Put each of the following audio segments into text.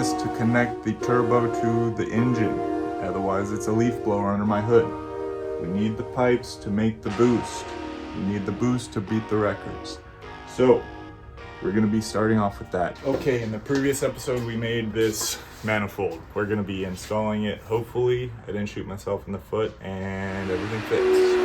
this to connect the turbo to the engine. Otherwise it's a leaf blower under my hood. We need the pipes to make the boost. We need the boost to beat the records. So we're gonna be starting off with that. Okay, in the previous episode we made this manifold. We're gonna be installing it. Hopefully I didn't shoot myself in the foot and everything fits.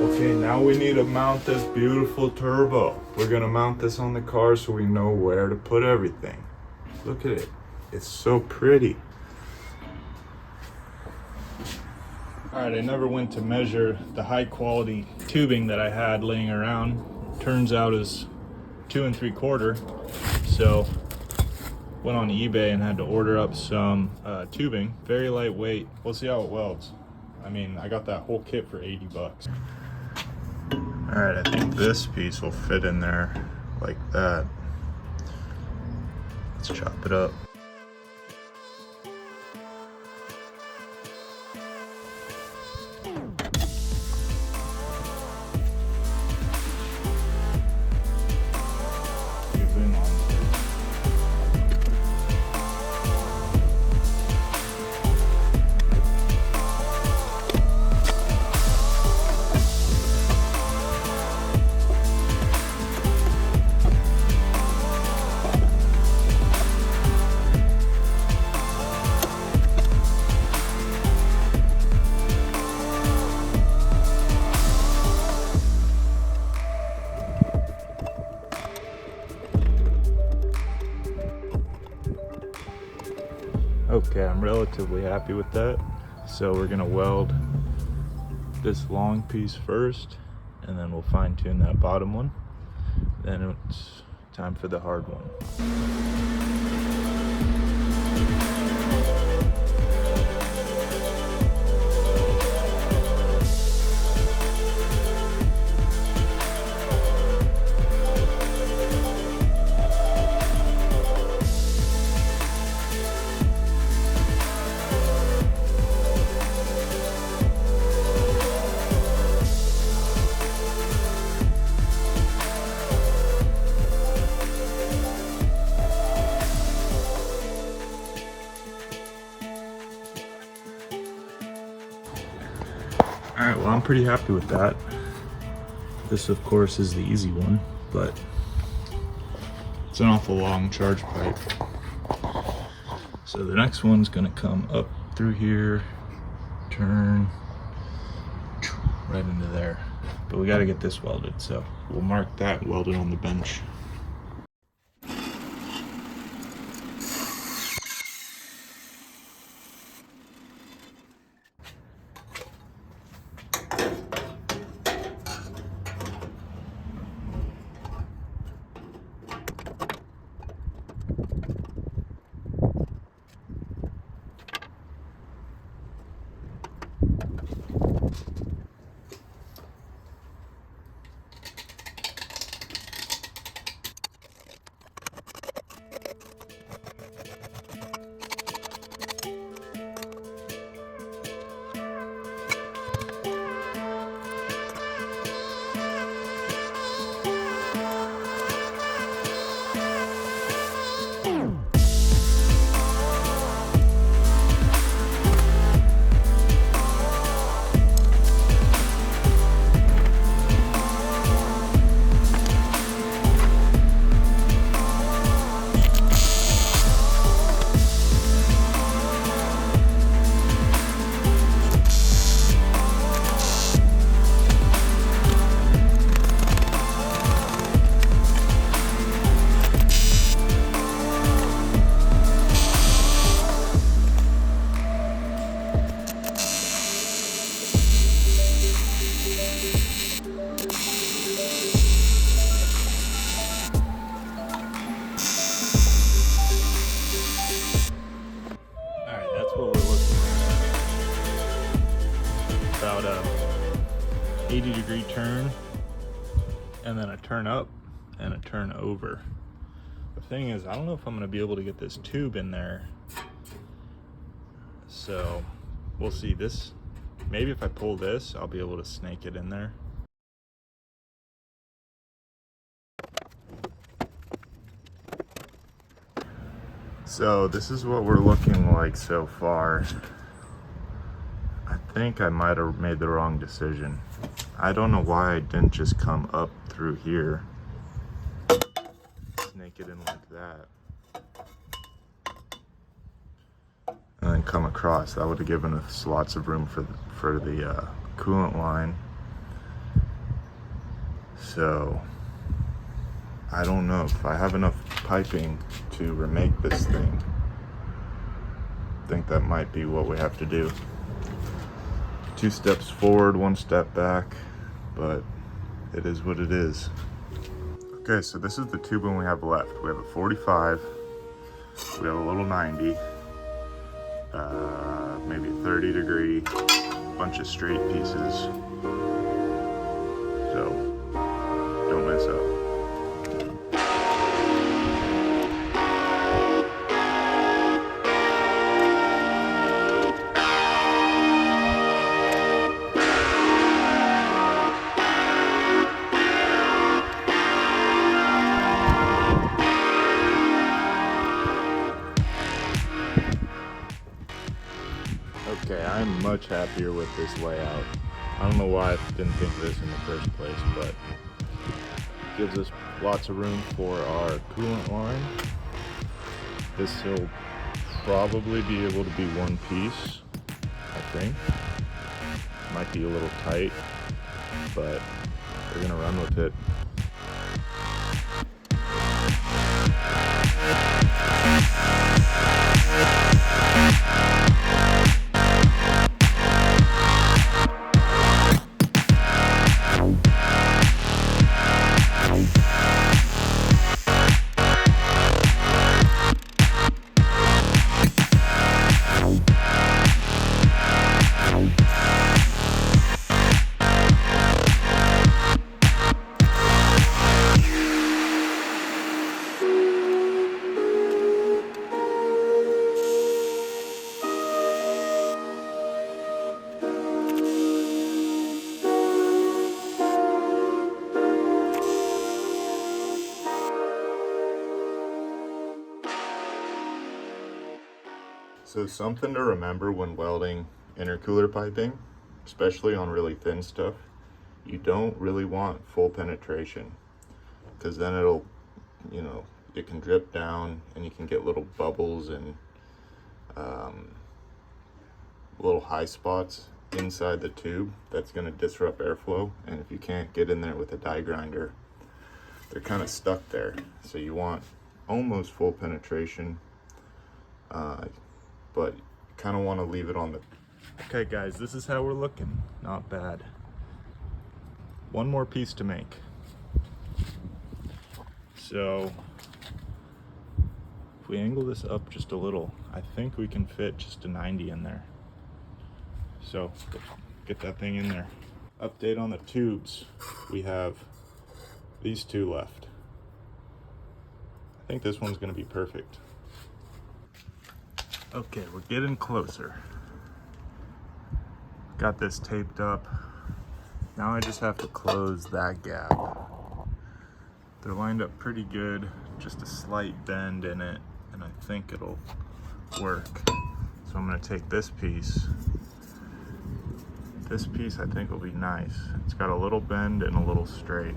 Okay, now we need to mount this beautiful turbo. We're gonna mount this on the car so we know where to put everything. Look at it, it's so pretty. All right, I never went to measure the high quality tubing that I had laying around. Turns out is 2 3/4. So went on eBay and had to order up some tubing, very lightweight. We'll see how it welds. I mean, I got that whole kit for 80 bucks. All right, I think this piece will fit in there like that. Let's chop it up. Okay, I'm relatively happy with that. So we're gonna weld this long piece first, and then we'll fine tune that bottom one. Then it's time for the hard one. All right, well, I'm pretty happy with that. This, of course, is the easy one, but it's an awful long charge pipe. So the next one's gonna come up through here, turn right into there. But we gotta get this welded, so we'll mark that welded on the bench. About a 80-degree turn, and then a turn up and a turn over. The thing is, I don't know if I'm going to be able to get this tube in there, so we'll see. This, maybe if I pull this, I'll be able to snake it in there. So this is what we're looking like so far. I think I might have made the wrong decision. I don't know why I didn't just come up through here, snake it in like that, and then come across. That would have given us lots of room for the coolant line. So I don't know if I have enough piping to remake this thing. I think that might be what we have to do. 2 steps forward, 1 step back, but it is what it is. Okay, so this is the tubing we have left. We have a 45, we have a little 90, maybe a 30 degree, bunch of straight pieces. So don't mess up. Okay, I'm much happier with this layout. I don't know why I didn't think of this in the first place, but it gives us lots of room for our coolant line. This will probably be able to be one piece, I think. Might be a little tight, but we're gonna run with it. So something to remember when welding intercooler piping, especially on really thin stuff, you don't really want full penetration, because then it'll, it can drip down and you can get little bubbles and little high spots inside the tube that's going to disrupt airflow. And if you can't get in there with a die grinder, they're kind of stuck there. So you want almost full penetration, but you kind of want to leave it on the... Okay guys, this is how we're looking. Not bad. One more piece to make. So if we angle this up just a little, I think we can fit just a 90 in there. So let's get that thing in there. Update on the tubes. We have these 2 left. I think this one's going to be perfect. Okay, we're getting closer. Got this taped up. Now I just have to close that gap. They're lined up pretty good, just a slight bend in it, and I think it'll work. So I'm gonna take this piece. This piece I think will be nice. It's got a little bend and a little straight.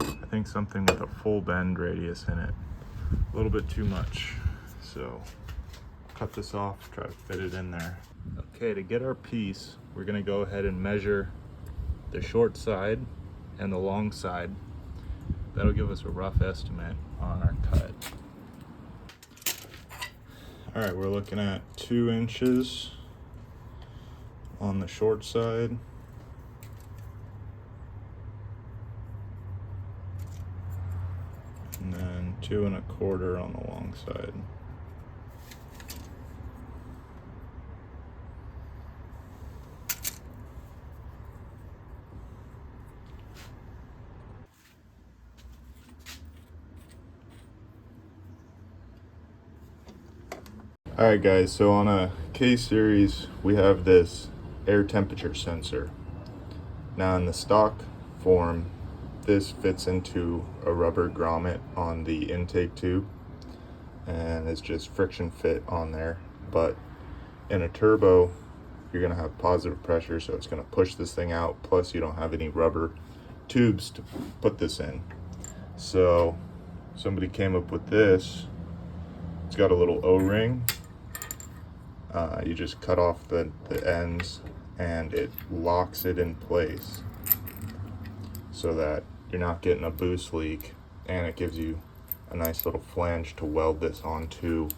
I think something with a full bend radius in it. A little bit too much. So cut this off, try to fit it in there. Okay, to get our piece, we're gonna go ahead and measure the short side and the long side. That'll give us a rough estimate on our cut. All right, we're looking at 2 inches on the short side. And then 2 1/4 on the long side. Alright guys, so on a K-series we have this air temperature sensor. Now in the stock form, this fits into a rubber grommet on the intake tube, and it's just friction fit on there. But in a turbo, you're gonna have positive pressure, so it's gonna push this thing out, plus you don't have any rubber tubes to put this in. So somebody came up with this. It's got a little O-ring. You just cut off the ends and it locks it in place so that you're not getting a boost leak, and it gives you a nice little flange to weld this onto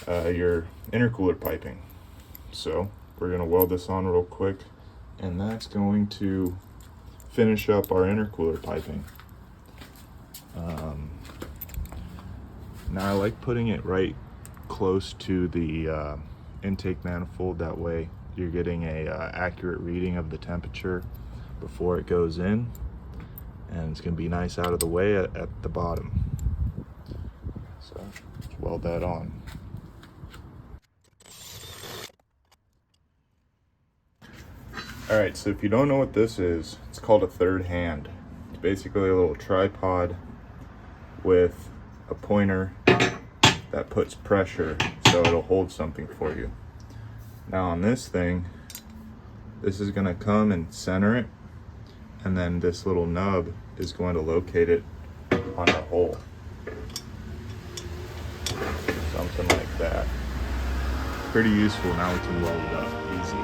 your intercooler piping. So we're going to weld this on real quick, and that's going to finish up our intercooler piping. Now I like putting it right close to the intake manifold, that way you're getting a accurate reading of the temperature before it goes in, and it's going to be nice out of the way at the bottom. So let's weld that on. Alright, so if you don't know what this is, it's called a third hand. It's basically a little tripod with a pointer that puts pressure so it'll hold something for you. Now on this thing, this is going to come and center it, and then this little nub is going to locate it on the hole. Something like that. Pretty useful. Now we can weld it up easy.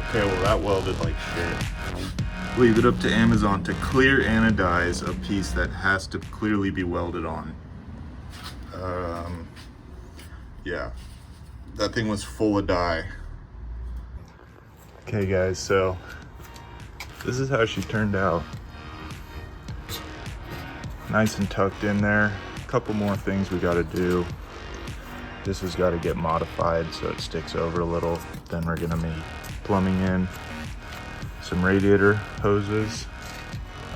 Okay, well that welded like shit. Leave it up to Amazon to clear anodize a piece that has to clearly be welded on. Yeah, that thing was full of dye. Okay guys, so this is how she turned out. Nice and tucked in there. A couple more things we gotta do. This has got to get modified so it sticks over a little. Then we're gonna be plumbing in some radiator hoses.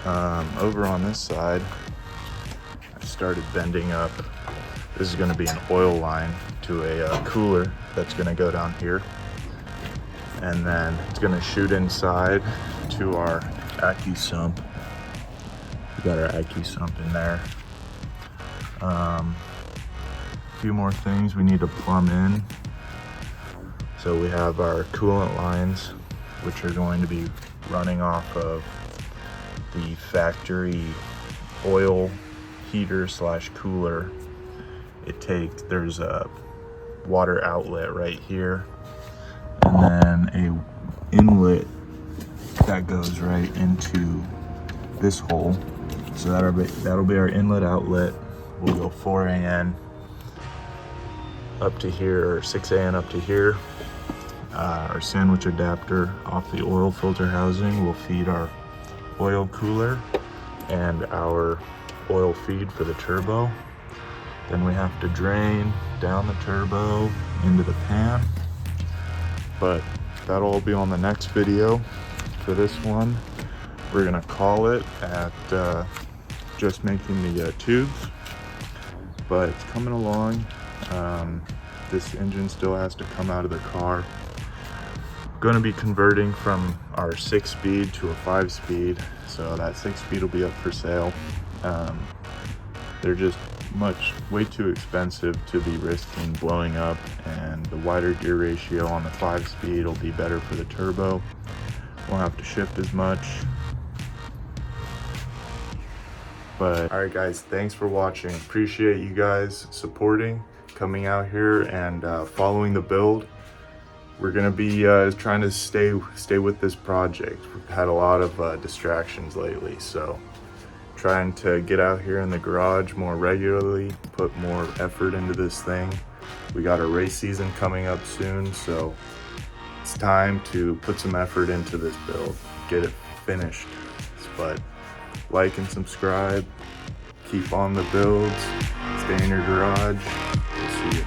Over on this side, I started bending up. This is gonna be an oil line to a cooler that's gonna go down here. And then it's gonna shoot inside to our AccuSump. We got our AccuSump in there. A few more things we need to plumb in. So we have our coolant lines, which are going to be running off of the factory oil heater / cooler. There's a water outlet right here, and then a inlet that goes right into this hole. So that'll be our inlet outlet. We'll go 4 AN up to here, or 6 AN up to here. Our sandwich adapter off the oil filter housing will feed our oil cooler and our oil feed for the turbo. Then we have to drain down the turbo into the pan, but that'll all be on the next video. For this one, we're gonna call it at just making the tubes, but it's coming along. This engine still has to come out of the car. Going to be converting from our 6-speed to a 5-speed, so that 6-speed will be up for sale. They're just way too expensive to be risking blowing up, and the wider gear ratio on the 5-speed will be better for the turbo. Won't have to shift as much. But all right guys, thanks for watching. Appreciate you guys supporting, coming out here and following the build. We're gonna be trying to stay with this project. We've had a lot of distractions lately, so trying to get out here in the garage more regularly, put more effort into this thing. We got a race season coming up soon, so it's time to put some effort into this build, get it finished. But like and subscribe, keep on the builds, stay in your garage. We'll see you.